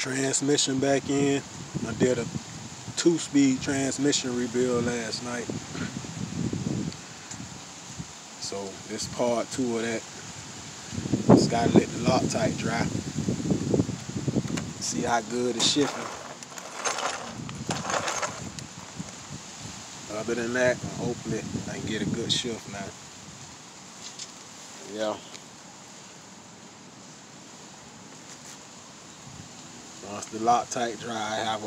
Transmission back in. I did a 2-speed transmission rebuild last night. So this part 2 of that. Just gotta let the Loctite dry. See how good it's shifting. Other than that, hopefully I can get a good shift now. Yeah. Once the Loctite dry, I have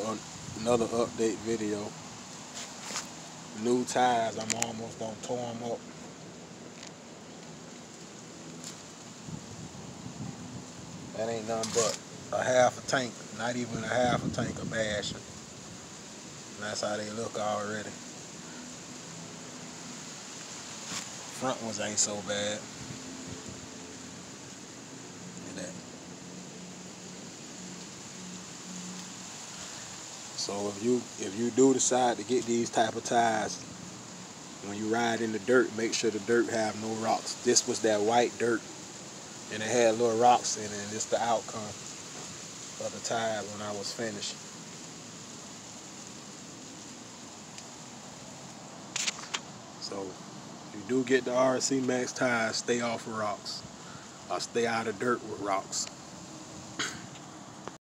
another update video. New tires, I'm almost gonna tore them up. That ain't nothing but a half a tank, not even a half a tank of bashing. And that's how they look already. Front ones ain't so bad. Look at that. So if you do decide to get these type of tires, when you ride in the dirt, make sure the dirt have no rocks. This was that white dirt, and it had little rocks in it, and it's the outcome of the tire when I was finished. So if you do get the RC Max tires, stay off of rocks, or stay out of dirt with rocks.